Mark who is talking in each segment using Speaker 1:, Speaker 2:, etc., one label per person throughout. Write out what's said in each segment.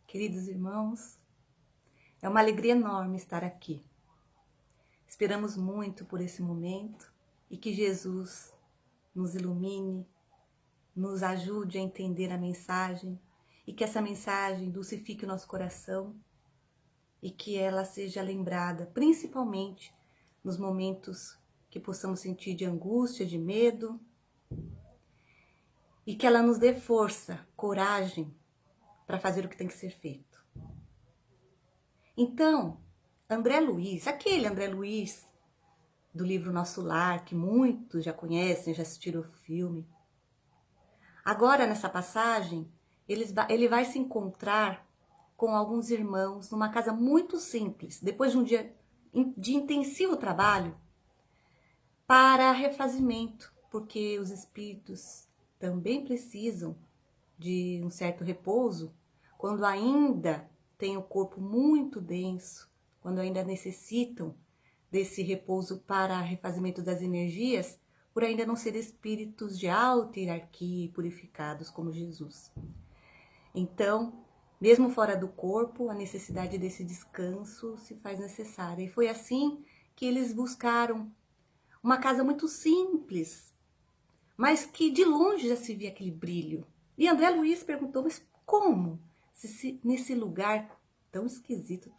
Speaker 1: Queridos irmãos, é uma alegria enorme estar aqui. Esperamos muito por esse momento e que Jesus nos ilumine, nos ajude a entender a mensagem e que essa mensagem dulcifique o nosso coração e que ela seja lembrada, principalmente nos momentos que possamos sentir de angústia, de medo, e que ela nos dê força, coragem para fazer o que tem que ser feito. Então, André Luiz, aquele André Luiz do livro Nosso Lar, que muitos já conhecem, já assistiram o filme. Agora, nessa passagem, ele vai se encontrar com alguns irmãos numa casa muito simples, depois de um dia de intensivo trabalho, para refazimento, porque os espíritos também precisam de um certo repouso, quando ainda tem o corpo muito denso, quando ainda necessitam desse repouso para refazimento das energias, por ainda não ser espíritos de alta hierarquia e purificados como Jesus. Então, mesmo fora do corpo, a necessidade desse descanso se faz necessária. E foi assim que eles buscaram uma casa muito simples, mas que de longe já se via aquele brilho. E André Luiz perguntou, mas como? Se nesse lugar tão esquisito,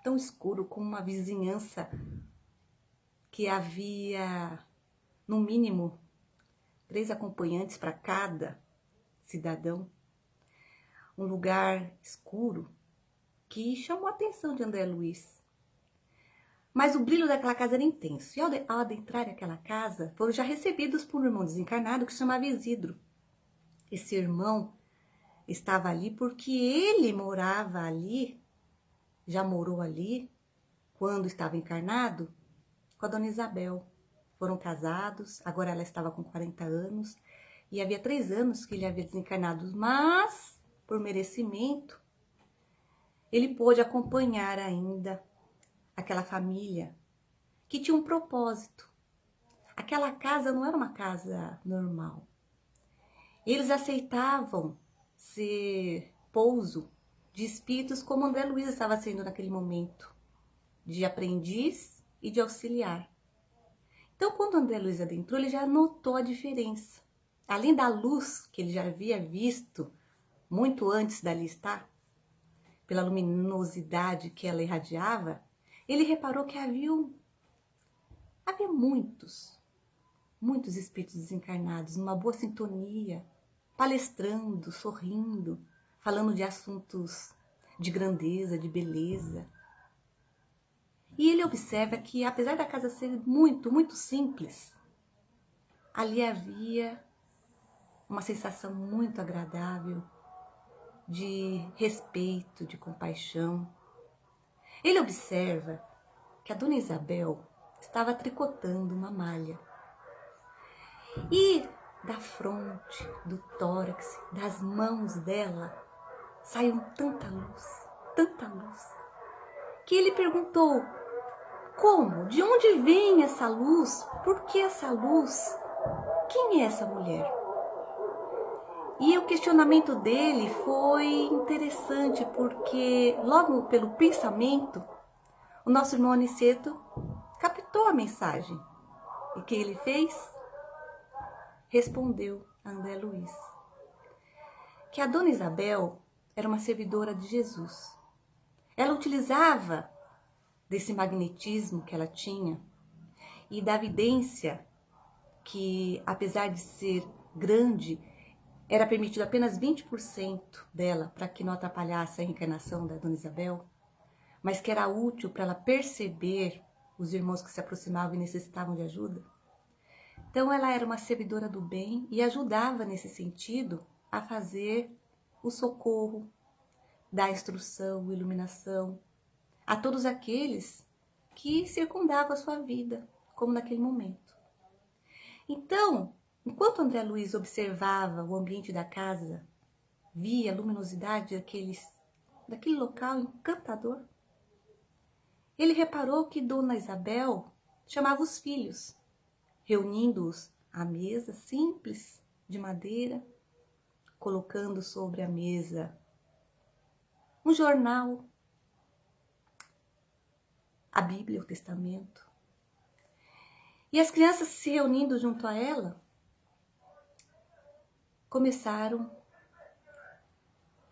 Speaker 1: tão escuro, com uma vizinhança que havia, no mínimo, 3 acompanhantes para cada cidadão, um lugar escuro que chamou a atenção de André Luiz. Mas o brilho daquela casa era intenso. E ao adentrar aquela casa, foram já recebidos por um irmão desencarnado que se chamava Isidro. Esse irmão estava ali porque ele morava ali, já morou ali, quando estava encarnado, com a dona Isabel. Foram casados, agora ela estava com 40 anos, e havia 3 anos que ele havia desencarnado, mas, por merecimento, ele pôde acompanhar ainda aquela família que tinha um propósito. Aquela casa não era uma casa normal. Eles aceitavam ser pouso de espíritos como André Luiz estava sendo naquele momento, de aprendiz e de auxiliar. Então, quando André Luiz adentrou, ele já notou a diferença. Além da luz que ele já havia visto muito antes dali estar, pela luminosidade que ela irradiava, ele reparou que havia muitos espíritos desencarnados, numa boa sintonia, palestrando, sorrindo, falando de assuntos de grandeza, de beleza. E ele observa que, apesar da casa ser muito simples, ali havia uma sensação muito agradável de respeito, de compaixão. Ele observa que a dona Isabel estava tricotando uma malha. E da fronte, do tórax, das mãos dela, saiu tanta luz, que ele perguntou: como? De onde vem essa luz? Por que essa luz? Quem é essa mulher? E o questionamento dele foi interessante, porque logo pelo pensamento, o nosso irmão Aniceto captou a mensagem. E o que ele fez? Respondeu a André Luiz que a dona Isabel era uma servidora de Jesus. Ela utilizava desse magnetismo que ela tinha e da evidência que, apesar de ser grande, era permitido apenas 20% dela para que não atrapalhasse a reencarnação da dona Isabel, mas que era útil para ela perceber os irmãos que se aproximavam e necessitavam de ajuda. Então ela era uma servidora do bem e ajudava nesse sentido a fazer o socorro, dar instrução, iluminação a todos aqueles que circundavam a sua vida, como naquele momento. Então, enquanto André Luiz observava o ambiente da casa, via a luminosidade daquele local encantador, ele reparou que Dona Isabel chamava os filhos, reunindo-os à mesa simples de madeira, colocando sobre a mesa um jornal, a Bíblia, o Testamento. E as crianças se reunindo junto a ela, começaram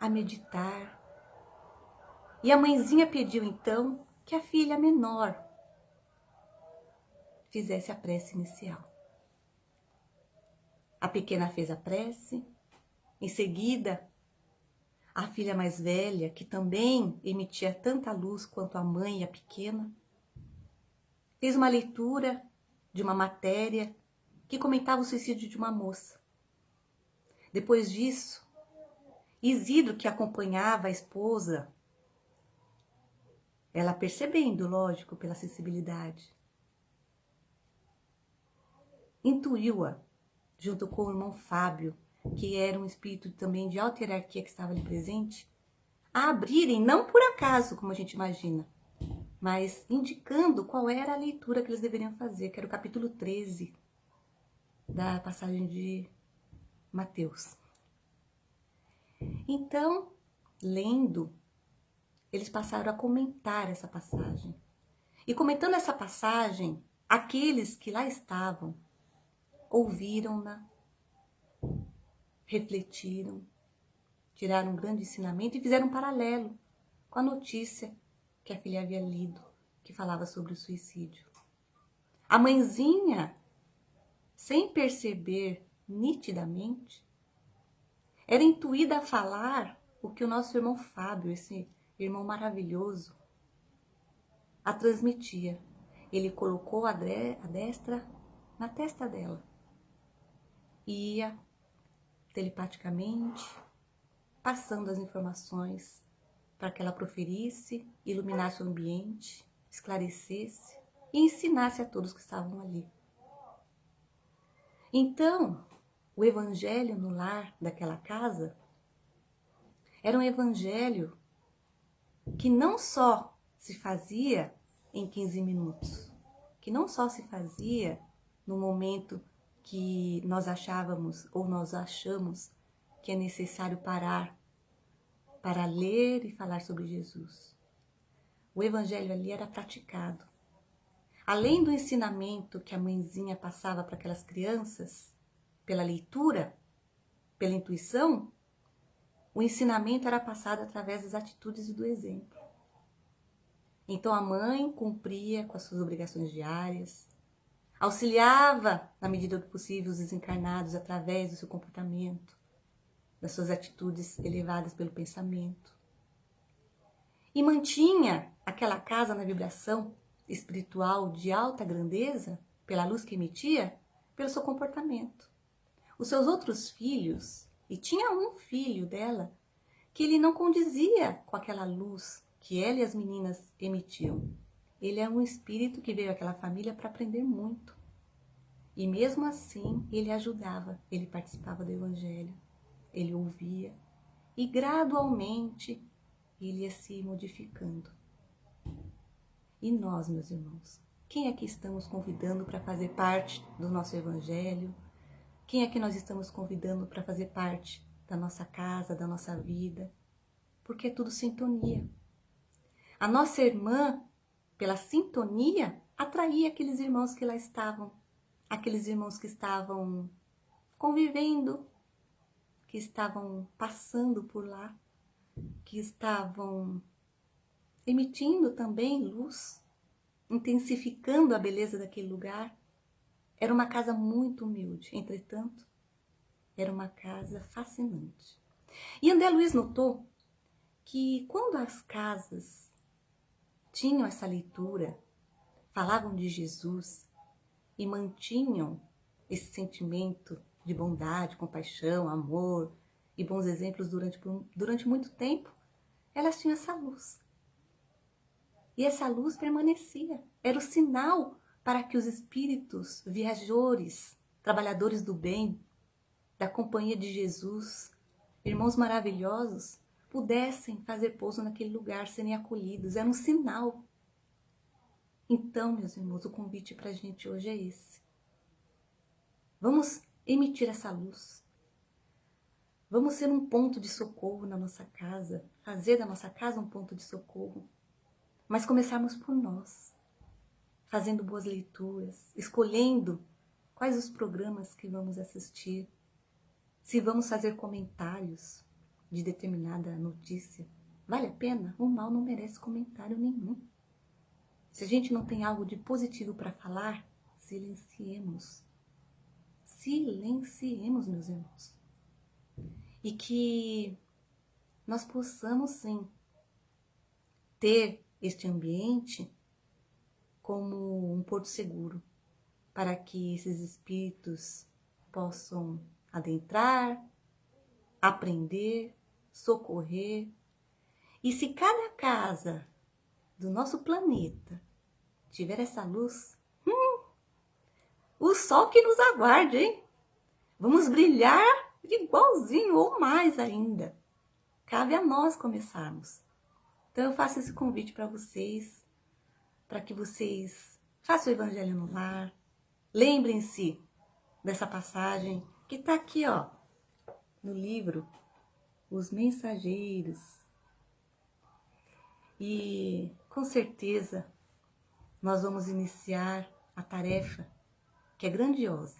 Speaker 1: a meditar. E a mãezinha pediu então que a filha menor fizesse a prece inicial. A pequena fez a prece, em seguida, a filha mais velha, que também emitia tanta luz quanto a mãe e a pequena, fez uma leitura de uma matéria que comentava o suicídio de uma moça. Depois disso, Isidro, que acompanhava a esposa, ela percebendo, lógico, pela sensibilidade, intuiu-a, junto com o irmão Fábio, que era um espírito também de alta hierarquia que estava ali presente, a abrirem, não por acaso, como a gente imagina, mas indicando qual era a leitura que eles deveriam fazer, que era o capítulo 13 da passagem de Mateus. Então, lendo, eles passaram a comentar essa passagem. E comentando essa passagem, aqueles que lá estavam ouviram-na, refletiram, tiraram um grande ensinamento e fizeram um paralelo com a notícia que a filha havia lido, que falava sobre o suicídio. A mãezinha, sem perceber nitidamente, era intuída a falar o que o nosso irmão Fábio, esse irmão maravilhoso, a transmitia. Ele colocou a destra na testa dela. Ia telepaticamente passando as informações para que ela proferisse, iluminasse o ambiente, esclarecesse e ensinasse a todos que estavam ali. Então, o evangelho no lar daquela casa era um evangelho que não só se fazia em 15 minutos, que não só se fazia no momento que nós achávamos ou nós achamos que é necessário parar para ler e falar sobre Jesus. O evangelho ali era praticado. Além do ensinamento que a mãezinha passava para aquelas crianças, pela leitura, pela intuição, o ensinamento era passado através das atitudes e do exemplo. Então a mãe cumpria com as suas obrigações diárias, auxiliava, na medida do possível, os desencarnados através do seu comportamento, das suas atitudes elevadas pelo pensamento. E mantinha aquela casa na vibração espiritual de alta grandeza, pela luz que emitia, pelo seu comportamento. Os seus outros filhos, e tinha um filho dela, que ele não condizia com aquela luz que ela e as meninas emitiam. Ele é um espírito que veio àquela família para aprender muito. E mesmo assim, ele ajudava, ele participava do evangelho, ele ouvia, e gradualmente ele ia se modificando. E nós, meus irmãos, quem é que estamos convidando para fazer parte do nosso evangelho? Quem é que nós estamos convidando para fazer parte da nossa casa, da nossa vida? Porque é tudo sintonia. A nossa irmã, pela sintonia, atraía aqueles irmãos que lá estavam. Aqueles irmãos que estavam convivendo, que estavam passando por lá, que estavam emitindo também luz, intensificando a beleza daquele lugar. Era uma casa muito humilde, entretanto, era uma casa fascinante. E André Luiz notou que quando as casas tinham essa leitura, falavam de Jesus e mantinham esse sentimento de bondade, compaixão, amor e bons exemplos durante muito tempo, elas tinham essa luz. E essa luz permanecia. Era o sinal para que os espíritos viajores, trabalhadores do bem, da companhia de Jesus, irmãos maravilhosos, pudessem fazer pouso naquele lugar, serem acolhidos. Era um sinal. Então, meus irmãos, o convite para a gente hoje é esse. Vamos emitir essa luz. Vamos ser um ponto de socorro na nossa casa, fazer da nossa casa um ponto de socorro. Mas começarmos por nós, fazendo boas leituras, escolhendo quais os programas que vamos assistir, se vamos fazer comentários de determinada notícia. Vale a pena? O mal não merece comentário nenhum. Se a gente não tem algo de positivo para falar, silenciemos. Silenciemos, meus irmãos. E que nós possamos, sim, ter este ambiente como um porto seguro, para que esses espíritos possam adentrar, aprender, socorrer. E se cada casa do nosso planeta tiver essa luz, o sol que nos aguarde, hein? Vamos brilhar igualzinho ou mais ainda. Cabe a nós começarmos. Então eu faço esse convite para que vocês façam o Evangelho no Lar. Lembrem-se dessa passagem que está aqui, ó, no livro Os Mensageiros. E com certeza nós vamos iniciar a tarefa que é grandiosa,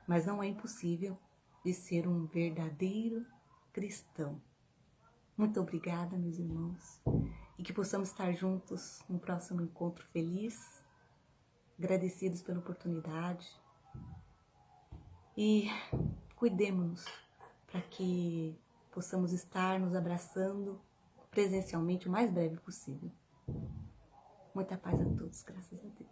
Speaker 1: mas não é impossível, de ser um verdadeiro cristão. Muito obrigada, meus irmãos, e que possamos estar juntos no próximo encontro feliz, agradecidos pela oportunidade, e cuidemos-nos para que possamos estar nos abraçando presencialmente o mais breve possível. Muita paz a todos, graças a Deus.